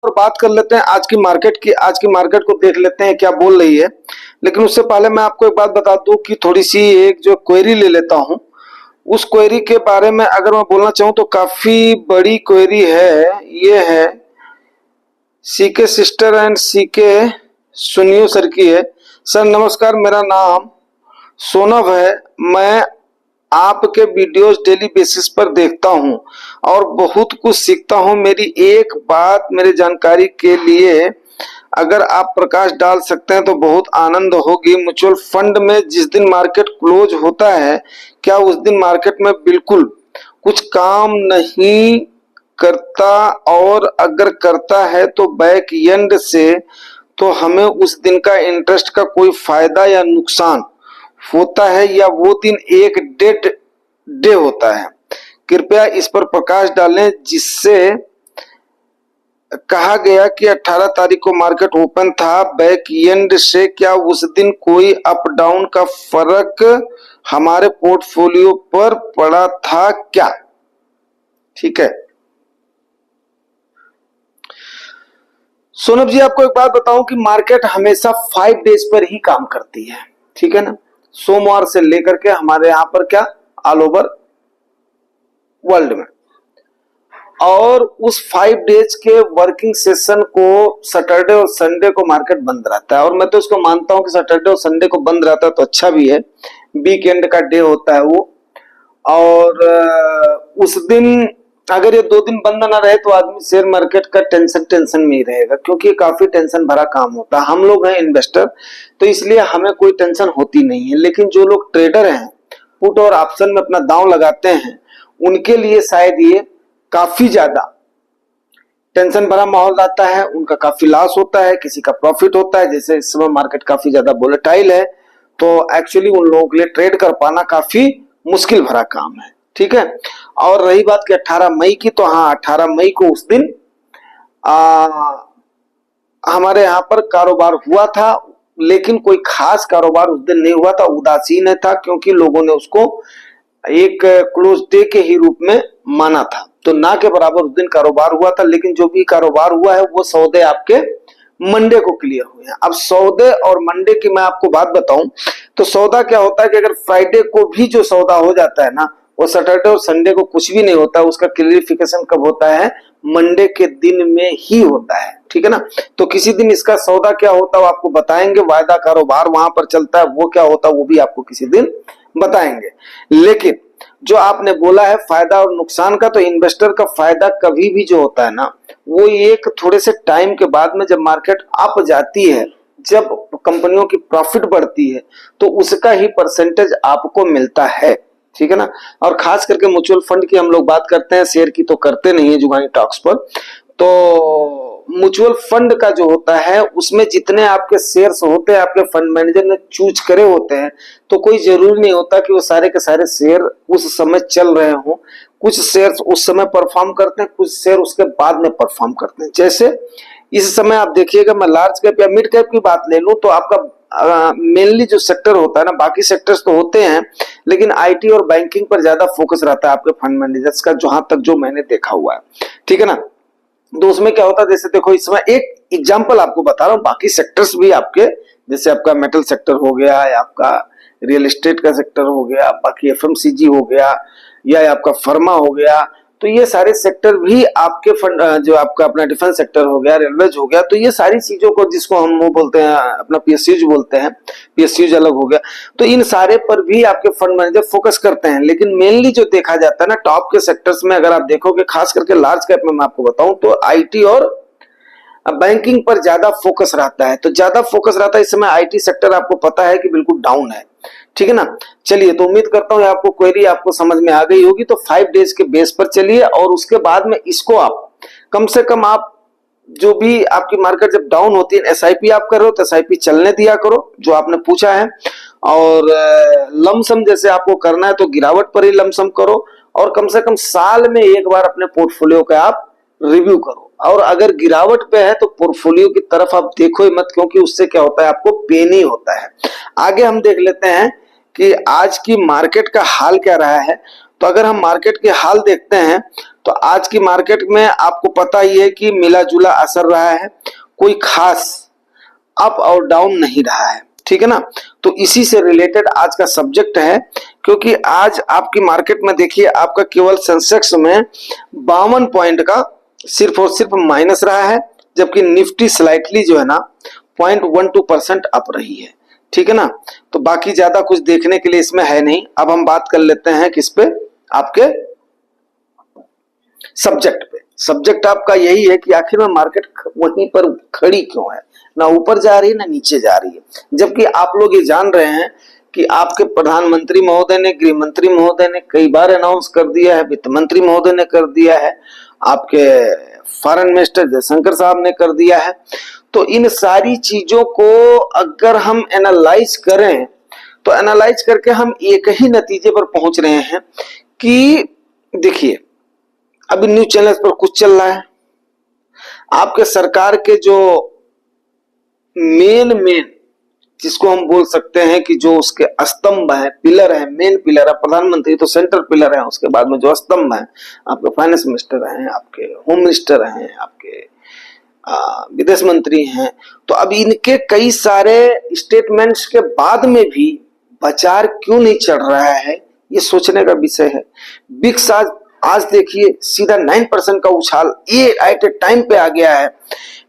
और बात कर लेते हैं आज की मार्केट को देख लेते हैं क्या बोल रही है। लेकिन उससे पहले मैं आपको एक बात बता दूं कि थोड़ी सी एक जो क्वेरी ले लेता हूं, उस क्वेरी के बारे में अगर मैं बोलना चाहूं तो काफी बड़ी क्वेरी है। ये है सीके सिस्टर एंड सीके सुनियो सर की है। सर नमस्कार, मेरा नाम सोनव है। मैं आपके वीडियोस डेली बेसिस पर देखता हूं और बहुत कुछ सीखता हूं। मेरी एक बात मेरी जानकारी के लिए अगर आप प्रकाश डाल सकते हैं तो बहुत आनंद होगी। म्यूचुअल फंड में जिस दिन मार्केट क्लोज होता है, क्या उस दिन मार्केट में बिल्कुल कुछ काम नहीं करता, और अगर करता है तो बैक एंड से तो हमें उस दिन का इंटरेस्ट का कोई फायदा या नुकसान होता है, या वो दिन एक डेड डे होता है? कृपया इस पर प्रकाश डालें। जिससे कहा गया कि 18 तारीख को मार्केट ओपन था, बैक एंड से क्या उस दिन कोई अप डाउन का फर्क हमारे पोर्टफोलियो पर पड़ा था क्या? ठीक है सोनब जी, आपको एक बात बताऊं कि मार्केट हमेशा 5 डेज पर ही काम करती है, ठीक है ना। सोमवार से लेकर के हमारे यहां पर क्या ऑल ओवर वर्ल्ड में, और उस 5 डेज के वर्किंग सेशन को सैटरडे और संडे को मार्केट बंद रहता है। और मैं तो इसको मानता हूं कि सैटरडे और संडे को बंद रहता है तो अच्छा भी है, वीकेंड का डे होता है वो। और उस दिन अगर ये 2 दिन बंद ना रहे तो आदमी शेयर मार्केट का टेंशन में ही रहेगा, क्योंकि ये काफी टेंशन भरा काम होता है। हम लोग हैं इन्वेस्टर, तो इसलिए हमें कोई टेंशन होती नहीं है। लेकिन जो लोग ट्रेडर हैं, पुट और ऑप्शन में अपना दांव लगाते हैं, उनके लिए शायद ये काफी ज्यादा टेंशन भरा माहौल रहता है। उनका काफी लॉस होता है, किसी का प्रॉफिट होता है। जैसे इस समय मार्केट काफी ज्यादा वोलेटाइल है, तो एक्चुअली उन लोगों के लिए ट्रेड कर पाना काफी मुश्किल भरा काम है, ठीक है। और रही बात कि 18 मई की, तो हाँ 18 मई को उस दिन हमारे यहाँ पर कारोबार हुआ था, लेकिन कोई खास कारोबार उस दिन नहीं हुआ था, उदासीन था, क्योंकि लोगों ने उसको एक क्लोज डे के ही रूप में माना था। तो ना के बराबर उस दिन कारोबार हुआ था। लेकिन जो भी कारोबार हुआ है वो सौदे आपके मंडे को क्लियर हुए हैं। अब सौदे और मंडे की मैं आपको बात बताऊं तो सौदा क्या होता है कि अगर फ्राइडे को भी जो सौदा हो जाता है ना, वो सैटरडे और संडे को कुछ भी नहीं होता। उसका क्लियरिफिकेशन कब होता है? मंडे के दिन में ही होता है, ठीक है ना। तो किसी दिन इसका सौदा क्या होता है वो आपको बताएंगे। वायदा कारोबार वहां पर चलता है, वो क्या होता है वो भी आपको किसी दिन बताएंगे। लेकिन जो आपने बोला है फायदा और नुकसान का, तो इन्वेस्टर का फायदा कभी भी जो होता है ना, वो एक थोड़े से टाइम के बाद में जब मार्केट अप जाती है, जब कंपनियों की प्रॉफिट बढ़ती है, तो उसका ही परसेंटेज आपको मिलता है, ठीक है ना। और खास करके म्यूचुअल फंड की हम लोग बात करते हैं, शेयर की तो करते नहीं है जुगानी टॉक्स पर। तो म्यूचुअल फंड का जो होता है उसमें जितने आपके शेयर्स होते हैं, आपके फंड मैनेजर ने चूज करे होते हैं, तो कोई जरूरी नहीं होता कि वो सारे के सारे शेयर उस समय चल रहे हों। कुछ शेयर्स उस समय परफॉर्म करते हैं, कुछ शेयर उसके बाद में परफॉर्म करते हैं। जैसे इस समय आप देखिएगा, मैं लार्ज कैप या मिड कैप की बात ले लूं तो आपका मेनली जो सेक्टर होता है ना, बाकी सेक्टर्स तो होते हैं, लेकिन आईटी और बैंकिंग पर ज्यादा फोकस रहता है आपके फंड मैनेजर्स का, जहां तक जो मैंने देखा हुआ है, ठीक है ना। तो उसमें क्या होता है, जैसे देखो इस समय एक एग्जांपल आपको बता रहा हूँ, बाकी सेक्टर्स भी आपके, जैसे आपका मेटल सेक्टर हो गया, या आपका रियल एस्टेट का सेक्टर हो गया, बाकी एफएमसीजी हो गया, या आपका फार्मा हो गया, तो ये सारे सेक्टर भी आपके फंड, जो आपका अपना डिफेंस सेक्टर हो गया, रेलवेज हो गया, तो ये सारी चीजों को जिसको हम वो बोलते हैं अपना पीएसयूज बोलते हैं, पीएसयूज अलग हो गया, तो इन सारे पर भी आपके फंड मैनेजर फोकस करते हैं। लेकिन मेनली जो देखा जाता है ना टॉप के सेक्टर्स में, अगर आप देखोगे खास करके लार्ज कैप में मैं आपको बताऊं तो आईटी और बैंकिंग पर ज्यादा फोकस रहता है। तो ज्यादा फोकस रहता है इस समय आईटी सेक्टर, आपको पता है कि बिल्कुल डाउन है, ठीक है ना। चलिए, तो उम्मीद करता हूं आपको क्वेरी आपको समझ में आ गई होगी। तो 5 डेज के बेस पर चलिए, और उसके बाद में इसको आप कम से कम आप जो भी आपकी मार्केट जब डाउन होती है, एसआईपी आप कर रहे हो तो एसआईपी चलने दिया करो जो आपने पूछा है। और लमसम जैसे आपको करना है तो गिरावट पर ही लमसम करो, और कम से कम साल में एक बार अपने पोर्टफोलियो का आप रिव्यू करो। और अगर गिरावट पे है तो पोर्टफोलियो की तरफ आप देखो ही मत, क्योंकि उससे क्या होता है आपको पेन ही होता है। आगे हम देख लेते हैं कि आज की मार्केट का हाल क्या रहा है। तो अगर हम मार्केट के हाल देखते हैं तो आज की मार्केट में आपको पता ही है कि मिला जुला असर रहा है, कोई खास अप और डाउन नहीं रहा है, ठीक है ना। तो इसी से रिलेटेड आज का सब्जेक्ट है, क्योंकि आज आपकी मार्केट में देखिए आपका केवल सेंसेक्स में 52 पॉइंट का सिर्फ और सिर्फ माइनस रहा है, जबकि निफ्टी स्लाइटली जो है ना 0.12% अप रही है, ठीक है ना। तो बाकी ज्यादा कुछ देखने के लिए इसमें है नहीं। अब हम बात कर लेते हैं किस पे, आपके सब्जेक्ट पे। सब्जेक्ट आपका यही है कि आखिर में मार्केट वहीं पर खड़ी क्यों है, ना ऊपर जा रही है ना नीचे जा रही है, जबकि आप लोग ये जान रहे हैं कि आपके प्रधानमंत्री महोदय ने, गृह मंत्री महोदय ने कई बार अनाउंस कर दिया है, वित्त मंत्री महोदय ने कर दिया है, आपके फॉरेन मिनिस्टर जयशंकर साहब ने कर दिया है। तो इन सारी चीजों को अगर हम एनालाइज करें तो एनालाइज करके हम एक ही नतीजे पर पहुंच रहे हैं कि देखिए अभी न्यूज चैनल्स पर कुछ चल रहा है, आपके सरकार के जो मेन जिसको हम बोल सकते हैं कि जो उसके स्तंभ है, पिलर है, मेन पिलर है, प्रधानमंत्री तो सेंट्रल पिलर है, उसके बाद में जो स्तंभ है आपके फाइनेंस मिनिस्टर हैं, आपके होम मिनिस्टर हैं, आपके विदेश मंत्री हैं। तो अब इनके कई सारे स्टेटमेंट्स के बाद में भी बाजार क्यों नहीं चढ़ रहा है, ये सोचने का विषय है। बिक्स आज देखिए सीधा 9% का उछाल ये एट ए टाइम पे आ गया है।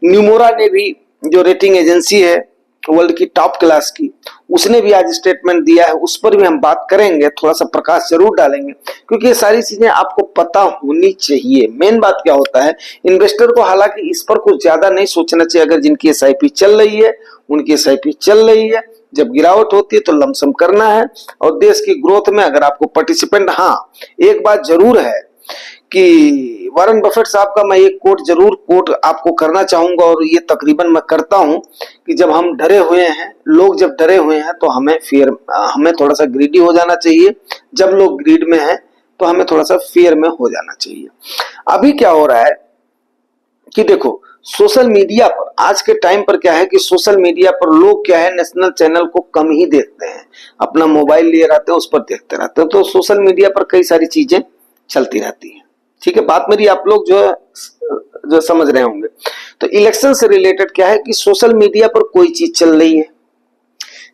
न्यूमोरा ने भी, जो रेटिंग एजेंसी है वर्ल्ड की टॉप क्लास की, उसने भी आज स्टेटमेंट दिया है, उस पर भी हम बात करेंगे, थोड़ा सा प्रकाश जरूर डालेंगे, क्योंकि ये सारी चीजें आपको पता होनी चाहिए। मेन बात क्या होता है, इन्वेस्टर को हालांकि इस पर कुछ ज्यादा नहीं सोचना चाहिए। अगर जिनकी एसआईपी चल रही है उनकी एसआईपी चल रही है, जब गिरावट होती है तो लमसम करना है। और देश की ग्रोथ में अगर आपको पार्टिसिपेंट, हाँ एक बात जरूर है कि वॉरेन बफेट साहब का मैं एक कोट आपको करना चाहूंगा, और ये तकरीबन मैं करता हूं कि जब हम डरे हुए हैं, लोग जब डरे हुए हैं तो हमें थोड़ा सा ग्रीडी हो जाना चाहिए। जब लोग ग्रीड में हैं तो हमें थोड़ा सा फियर में हो जाना चाहिए। अभी क्या हो रहा है कि देखो सोशल मीडिया पर आज के टाइम पर क्या है कि सोशल मीडिया पर लोग क्या है, नेशनल चैनल को कम ही देखते हैं, अपना मोबाइल लिए रहते हैं, उस पर देखते रहते हैं। तो सोशल मीडिया पर कई सारी चीजें चलती रहती है, ठीक है। बात मेरी आप लोग जो समझ रहे होंगे। तो इलेक्शन से रिलेटेड क्या है कि सोशल मीडिया पर कोई चीज चल रही है,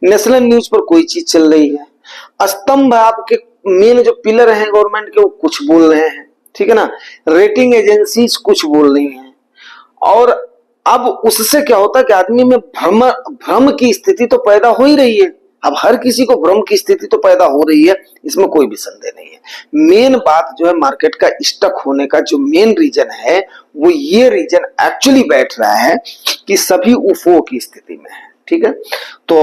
नेशनल न्यूज पर कोई चीज चल रही है, स्तंभ आपके मेन जो पिलर हैं गवर्नमेंट के वो कुछ बोल रहे हैं, ठीक है ना, रेटिंग एजेंसीज कुछ बोल रही हैं। और अब उससे क्या होता है कि आदमी में भ्रम की स्थिति तो पैदा हो ही रही है। अब हर किसी को भ्रम की स्थिति तो पैदा हो रही है, इसमें कोई भी संदेह नहीं है। मेन बात जो है मार्केट का स्टक होने का जो मेन रीजन है, वो ये रीजन एक्चुअली बैठ रहा है कि सभी उफो की स्थिति में है, ठीक है। तो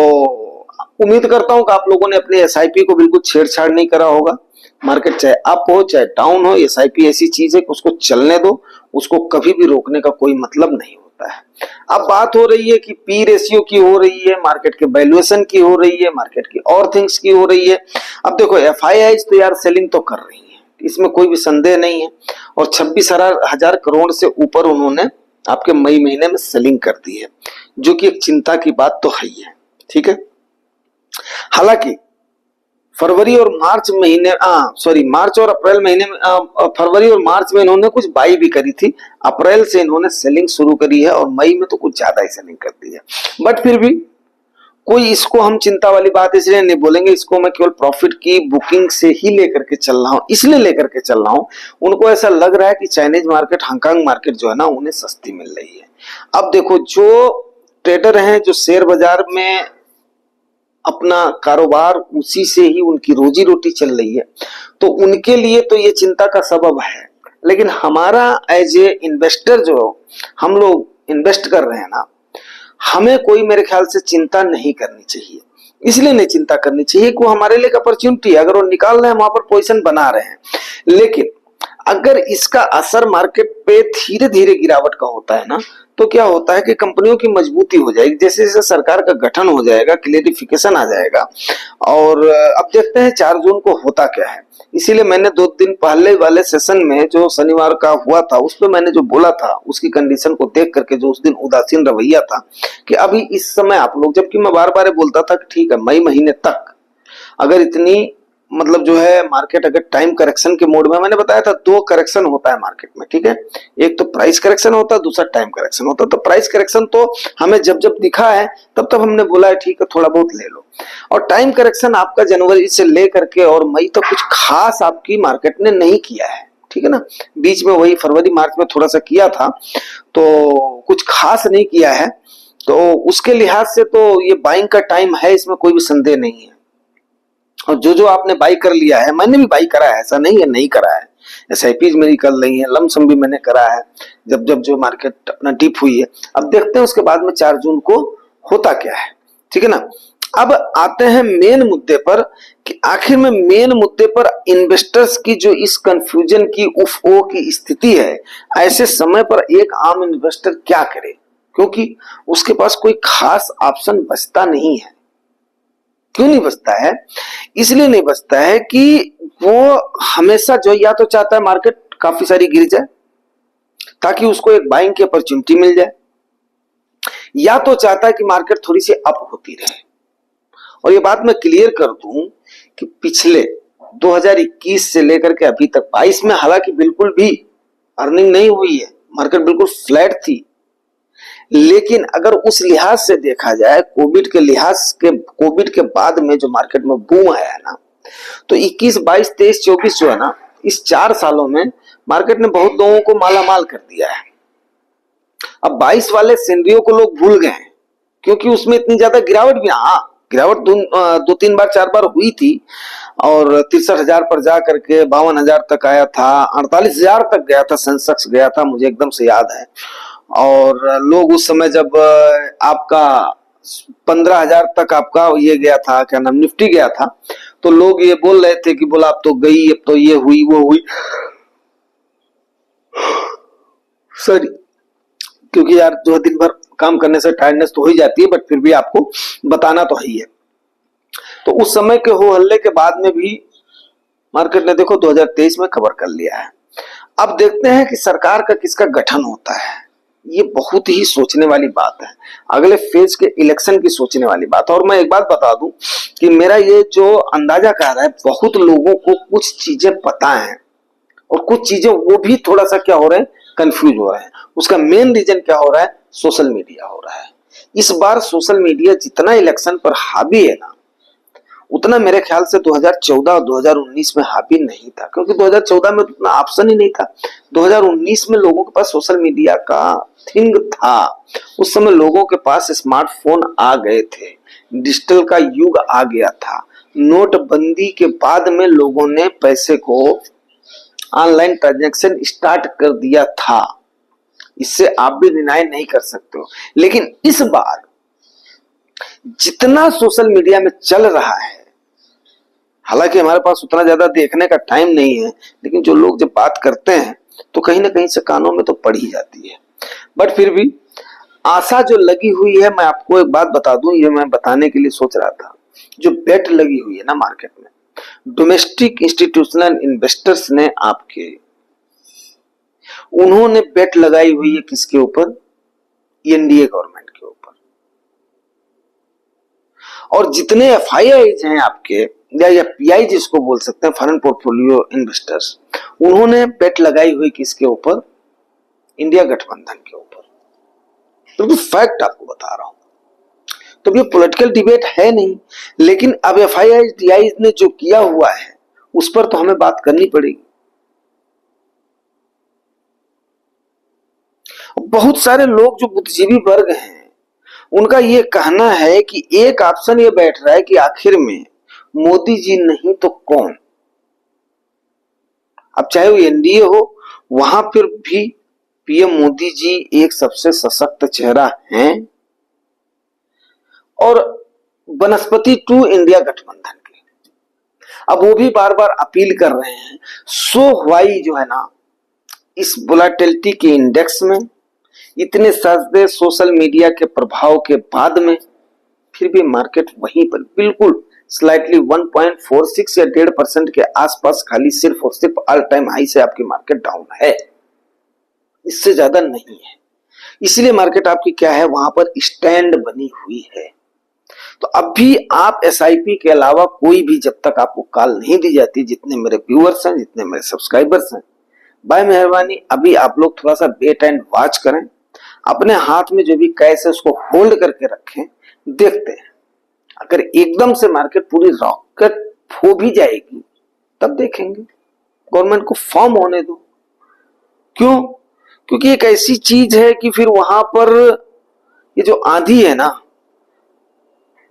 उम्मीद करता हूं कि आप लोगों ने अपने एसआईपी को बिल्कुल छेड़छाड़ नहीं करा होगा। मार्केट चाहे अप हो चाहे डाउन हो, एसआईपी ऐसी चीज है कि उसको चलने दो, उसको कभी भी रोकने का कोई मतलब नहीं होता है। अब बात हो रही है कि पी रेशियो की हो रही है, मार्केट के वैल्यूएशन की हो रही है, मार्केट की और थिंग्स की हो रही है। अब देखो एफआईआई तो यार सेलिंग तो कर रही है, इसमें कोई भी संदेह नहीं है। और 26,000 करोड़ से ऊपर उन्होंने आपके मई महीने में सेलिंग कर दी है, जो कि एक चिंता की बात तो है ही है, ठीक है। हालांकि फरवरी और मार्च महीने मार्च और अप्रैल महीने में फरवरी और मार्च में इन्होंने कुछ बाई भी करी थी, अप्रैल से इन्होंने सेलिंग शुरू करी है और मई में तो कुछ ज्यादा ही सेलिंग कर दी है। बट फिर भी कोई इसको हम चिंता वाली बात इसलिए नहीं बोलेंगे, इसको मैं केवल प्रॉफिट की बुकिंग से ही लेकर के चल रहा हूं, इसलिए लेकर के चल रहा हूं। उनको ऐसा लग रहा है कि चाइनीज मार्केट, हांगकांग मार्केट जो है ना उन्हें सस्ती मिल रही है। अब देखो जो ट्रेडर हैं, जो शेयर बाजार में अपना कारोबार, उसी से ही उनकी रोजी रोटी चल रही है, तो उनके लिए तो ये चिंता का सबब है। लेकिन हमारा एज ए इन्वेस्टर जो हम लोग इन्वेस्ट कर रहे हैं ना, हमें कोई मेरे ख्याल से चिंता नहीं करनी चाहिए। इसलिए नहीं चिंता करनी चाहिए कि वो हमारे लिए एक अपॉर्चुनिटी है, अगर वो निकाल रहे हैं वहां पर पोजीशन बना रहे हैं। लेकिन अगर इसका असर मार्केट पे धीरे धीरे गिरावट का होता है ना, तो क्या होता है कि कंपनियों की मजबूती हो जाएगी, जैसे जैसे सरकार का गठन हो जाएगा, क्लेरिफिकेशन आ जाएगा। और अब देखते हैं 4 जून को होता क्या है। इसीलिए मैंने 2 दिन पहले वाले सेशन में जो शनिवार का हुआ था, उसमें मैंने जो बोला था उसकी कंडीशन को देख करके जो उस दिन उदासीन रवैया था कि अभी इस समय आप लोग, जबकि मैं बार बार बोलता था कि ठीक है मई महीने तक अगर इतनी मतलब जो है मार्केट अगर टाइम करेक्शन के मोड में, मैंने बताया था दो करेक्शन होता है मार्केट में, ठीक है, एक तो प्राइस करेक्शन होता है, दूसरा टाइम करेक्शन होता है। तो प्राइस करेक्शन तो हमें जब जब दिखा है तब तब हमने बोला है ठीक है थोड़ा बहुत ले लो, और टाइम करेक्शन आपका जनवरी से लेकर के और मई तक कुछ खास आपकी मार्केट ने नहीं किया है, ठीक है ना। बीच में वही फरवरी मार्च में थोड़ा सा किया था, तो कुछ खास नहीं किया है। तो उसके लिहाज से तो ये बाइंग का टाइम है, इसमें कोई भी संदेह नहीं है। और जो जो आपने बाई कर लिया है, मैंने भी बाई करा है, ऐसा नहीं है नहीं करा है, SIPs मेरी कर रही है, लमसम भी मैंने करा है जब जब जो मार्केट अपना डीप हुई है। अब देखते हैं उसके बाद में 4 जून को होता क्या है, ठीक है ना। अब आते हैं मेन मुद्दे पर कि आखिर में मेन मुद्दे पर इन्वेस्टर्स की जो इस कंफ्यूजन की उफ ओ की स्थिति है, ऐसे समय पर एक आम इन्वेस्टर क्या करे, क्योंकि उसके पास कोई खास ऑप्शन बचता नहीं है। क्यों नहीं बचता है? इसलिए नहीं बचता है कि वो हमेशा जो या तो चाहता है मार्केट काफी सारी गिर जाए ताकि उसको एक बाइंग की अपॉर्चुनिटी मिल जाए, या तो चाहता है कि मार्केट थोड़ी सी अप होती रहे। और ये बात मैं क्लियर कर दूं कि पिछले 2021 से लेकर के अभी तक 22 में हालांकि बिल्कुल भी अर्निंग नहीं हुई है, मार्केट बिल्कुल फ्लैट थी, लेकिन अगर उस लिहाज से देखा जाए कोविड के बाद में जो मार्केट में बूम आया है ना, तो 21, 22, 23, 24 जो है ना, इस 4 सालों में मार्केट ने बहुत लोगों को मालामाल कर दिया है। अब 22 वाले सिनेरियो को लोग भूल गए हैं, क्योंकि उसमें इतनी ज्यादा गिरावट भी, हाँ गिरावट 2-3 बार 4 बार हुई थी, और 63,000 पर जा करके 52,000 तक आया था, 48,000 तक गया था, सेंसेक्स गया था, मुझे एकदम से याद है। और लोग उस समय जब आपका 15,000 तक आपका ये गया था, क्या नाम, निफ्टी गया था, तो लोग ये बोल रहे थे कि बोला अब तो गई, अब तो ये हुई वो हुई, सॉरी, क्योंकि यार जो दिन भर काम करने से टायर्डनेस तो हो ही जाती है, बट फिर भी आपको बताना तो है ही है। तो उस समय के हो हल्ले के बाद में भी मार्केट ने देखो 2023 में कवर कर लिया है। अब देखते हैं कि सरकार का किसका गठन होता है, ये बहुत ही सोचने वाली बात है, अगले फेज के इलेक्शन की सोचने वाली बात है। और मैं एक बात बता दूं कि मेरा ये जो अंदाजा कह रहा है, बहुत लोगों को कुछ चीजें पता है और कुछ चीजें वो भी थोड़ा सा क्या हो रहे हैं, कंफ्यूज हो रहे हैं। उसका मेन रीजन क्या हो रहा है, सोशल मीडिया हो रहा है। इस बार सोशल मीडिया जितना इलेक्शन पर हावी है ना, उतना मेरे ख्याल से 2014 और 2019 में हावी नहीं था, क्योंकि 2014 में उतना ऑप्शन ही नहीं था। 2019 में लोगों के पास सोशल मीडिया का थिंग था, उस समय लोगों के पास स्मार्टफोन आ गए थे, डिजिटल का युग आ गया था। नोटबंदी के बाद में लोगों ने पैसे को ऑनलाइन ट्रांजैक्शन स्टार्ट कर दिया था, इससे आप भी डिनाई नहीं कर सकते हो। लेकिन इस बार जितना सोशल मीडिया में चल रहा है, हालांकि हमारे पास उतना ज्यादा देखने का टाइम नहीं है, लेकिन जो लोग जब बात करते हैं तो कहीं ना कहीं से कानों में तो पड़ ही जाती है। बट फिर भी आशा जो लगी हुई है, मैं आपको एक बात बता दूं, ये मैं बताने के लिए सोच रहा था, जो बेट लगी हुई है ना मार्केट में, डोमेस्टिक इंस्टीट्यूशनल इन्वेस्टर्स ने आपके, उन्होंने बेट लगाई हुई है किसके ऊपर, एनडीए गवर्नमेंट के ऊपर। और जितने FIIs हैं आपके, या PI जिसको बोल सकते हैं, फॉरेन पोर्टफोलियो इन्वेस्टर्स, उन्होंने बेट लगाई हुई किसके ऊपर, इंडिया गठबंधन के ऊपर। तो फैक्ट आपको बता रहा हूं। तो ये पॉलिटिकल डिबेट है नहीं, लेकिन अब FIIs DIs ने जो किया हुआ है उस पर तो हमें बात करनी पड़ेगी। बहुत सारे लोग जो बुद्धिजीवी वर्ग हैं, उनका ये कहना है कि एक ऑप्शन ये बैठ रहा है कि आखिर में मोदी जी नहीं तो कौन। अब चाहे वो एनडीए हो, वहां पर भी PM मोदी जी एक सबसे सशक्त चेहरा हैं, और बनस्पति टू इंडिया गठबंधन के। अब वो भी बार बार अपील कर रहे हैं। सो वाई जो है ना, इस वोलेटिलिटी के इंडेक्स में, इतने सस्ते सोशल मीडिया के प्रभाव के बाद में, फिर भी मार्केट वहीं पर बिल्कुल स्लाइटली 1.46 या 1.5% के आसपास, खाली सिर्फ और सिर्फ ऑल टाइम हाई से आपकी मार्केट डाउन है, इससे ज्यादा नहीं है। इसलिए मार्केट आपकी क्या है, वहां पर स्टैंड बनी हुई है। तो अभी आप एसआईपी के अलावा कोई भी, जब तक आपको कॉल नहीं दी जाती, जितने मेरे व्यूअर्स हैं, जितने मेरे सब्सक्राइबर्स हैं, बाय मेहरबानी अभी आप लोग थोड़ा सा वेट एंड वॉच करें। अपने हाथ में जो भी कैश है उसको होल्ड करके रखें, देखते हैं। अगर एकदम से मार्केट पूरी रॉकेट हो भी जाएगी तब देखेंगे। गवर्नमेंट को फॉर्म होने दो। क्यों? क्योंकि एक ऐसी चीज है कि फिर वहां पर ये जो आंधी है ना,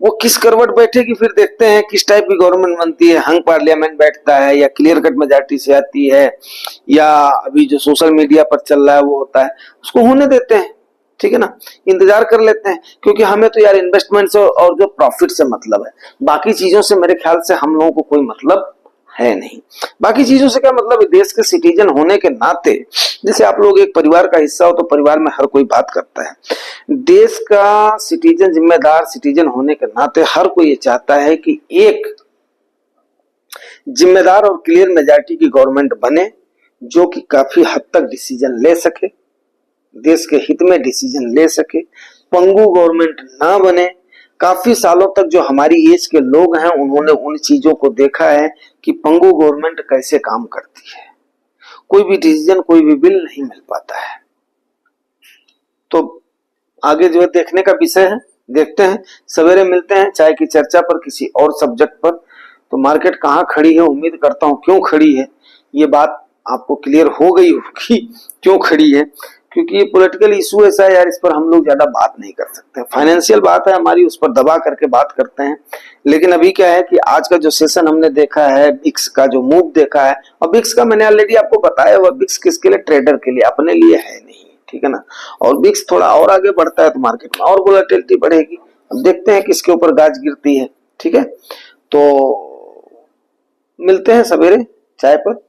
वो किस करवट बैठेगी फिर देखते हैं। किस टाइप की गवर्नमेंट बनती है, हंग पार्लियामेंट बैठता है या क्लियर कट मेजॉरिटी से आती है, या अभी जो सोशल मीडिया पर चल रहा है वो होता है, उसको होने देते हैं। ठीक है ना, इंतजार कर लेते हैं। क्योंकि हमें तो यार इन्वेस्टमेंट से और जो प्रॉफिट से मतलब है, बाकी चीजों से मेरे ख्याल से हम लोगों को कोई मतलब है नहीं। बाकी चीजों से क्या मतलब है, देश के सिटीजन होने के नाते, जैसे आप लोग एक परिवार का हिस्सा हो तो परिवार में हर कोई बात करता है। देश का सिटीजन, जिम्मेदार सिटीजन होने के नाते हर कोई ये चाहता है कि एक जिम्मेदार और क्लियर मेजॉरिटी की गवर्नमेंट बने, जो कि काफी हद तक डिसीजन ले सके, देश के हित में डिसीजन ले सके। पंगु गवर्नमेंट ना बने। काफी सालों तक जो हमारी एज के लोग हैं उन्होंने उन चीजों को देखा है कि पंगु गवर्नमेंट कैसे काम करती है। कोई भी डिसीजन, कोई भी बिल नहीं मिल पाता है। तो आगे जो देखने का विषय है, देखते हैं। सवेरे मिलते हैं चाय की चर्चा पर, किसी और सब्जेक्ट पर। तो मार्केट कहाँ खड़ी है, उम्मीद करता हूं क्यों खड़ी है ये बात आपको क्लियर हो गई होगी क्यों खड़ी है। क्योंकि ये पॉलिटिकल इशू ऐसा है यार, इस पर हम लोग ज्यादा बात नहीं कर सकते। फाइनेंशियल बात है हमारी, उस पर दबा करके बात करते हैं। लेकिन अभी क्या है कि आज का जो सेशन हमने देखा है, बिक्स का जो मूव देखा है, और बिक्स का मैंने ऑलरेडी आपको बताया हुआ, बिक्स किसके लिए, ट्रेडर के लिए, अपने लिए है नहीं। ठीक है ना। और बिक्स थोड़ा और आगे बढ़ता है तो मार्केट में और वोलेटिलिटी बढ़ेगी। अब देखते हैं किसके ऊपर गाज गिरती है। ठीक है, तो मिलते हैं सवेरे चाय पर।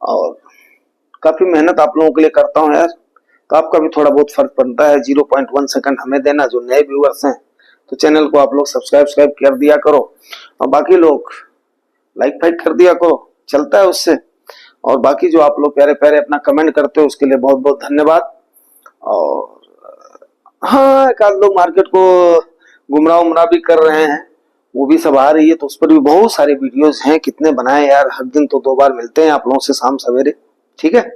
और काफी मेहनत आप लोगों के लिए करता हूं यार, तो आपका भी थोड़ा बहुत फर्क पड़ता है। 0.1 सेकंड हमें देना, जो नए व्यूअर्स हैं तो चैनल को आप लोग सब्सक्राइब कर दिया करो, और बाकी लोग लाइक फाइक कर दिया करो, चलता है उससे। और बाकी जो आप लोग प्यारे प्यारे अपना कमेंट करते हो उसके लिए बहुत बहुत धन्यवाद। और हाँ, एक आध लोग मार्केट को गुमराह भी कर रहे हैं, वो भी सब आ रही है, तो उस पर भी बहुत सारे वीडियोस हैं। कितने बनाए यार, हर दिन तो 2 बार मिलते हैं आप लोगों से, शाम सवेरे। ठीक है,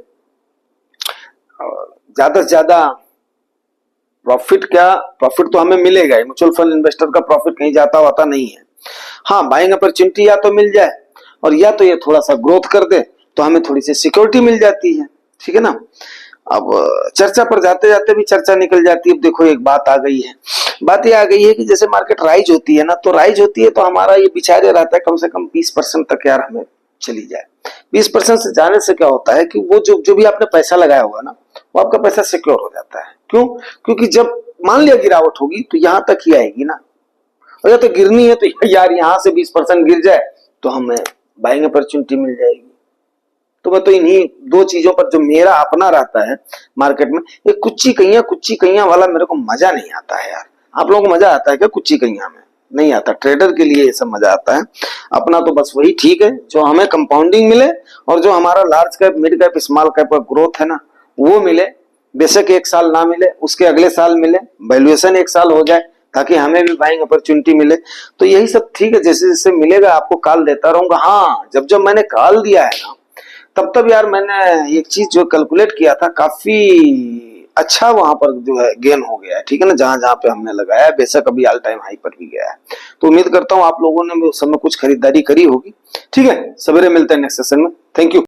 ज्यादा से ज्यादा प्रॉफिट, क्या प्रॉफिट तो हमें मिलेगा ही। म्यूचुअल फंड इन्वेस्टर का प्रॉफिट कहीं जाता वाता नहीं है। हाँ, बाइंग अपॉर्चुनिटी या तो मिल जाए, और या तो ये थोड़ा सा ग्रोथ कर दे तो हमें थोड़ी सी सिक्योरिटी मिल जाती है। ठीक है ना। अब चर्चा पर जाते जाते भी चर्चा निकल जाती है। अब देखो एक बात आ गई है, बात ये आ गई है कि जैसे मार्केट राइज होती है ना, तो राइज होती है तो हमारा ये विचार रहता है कम से कम 20% तक यार हमें चली जाए। 20% से जाने से क्या होता है कि वो जो भी आपने पैसा लगाया हुआ ना, वो आपका पैसा सिक्योर हो जाता है। क्यों? क्योंकि जब मान लिया गिरावट होगी तो यहां तक ही आएगी ना, और या तो गिरनी है तो यार यहां से 20% गिर जाए तो हमें बाइंग अपॉर्चुनिटी मिल जाएगी। तो मैं तो इन्हीं 2 चीजों पर, जो मेरा अपना रहता है मार्केट में, ये कुच्ची कहियां वाला मेरे को मजा नहीं आता है यार। आप लोगों को मजा आता है क्या कुच्ची कहियां में? नहीं आता। ट्रेडर के लिए ये सब मजा आता है। अपना तो बस वही ठीक है जो हमें कंपाउंडिंग मिले, और जो हमारा large cap, mid cap, small cap का ग्रोथ है ना, वो मिले। बेशक 1 साल ना मिले, उसके अगले साल मिले, वैल्यूएशन 1 साल हो जाए, ताकि हमें भी बाइंग अपॉर्चुनिटी मिले। तो यही सब ठीक है, जैसे जैसे मिलेगा आपको कॉल देता रहूंगा। हाँ, जब जब मैंने कॉल दिया है ना, तब यार मैंने एक चीज जो कैलकुलेट किया था, काफी अच्छा वहां पर जो है गेन हो गया है। ठीक है ना, जहां जहां पे हमने लगाया है, बेशक अभी ऑल टाइम हाई पर भी गया है। तो उम्मीद करता हूं आप लोगों ने भी उस समय कुछ खरीदारी करी होगी। ठीक है, सवेरे मिलते हैं नेक्स्ट सेशन में। Thank you.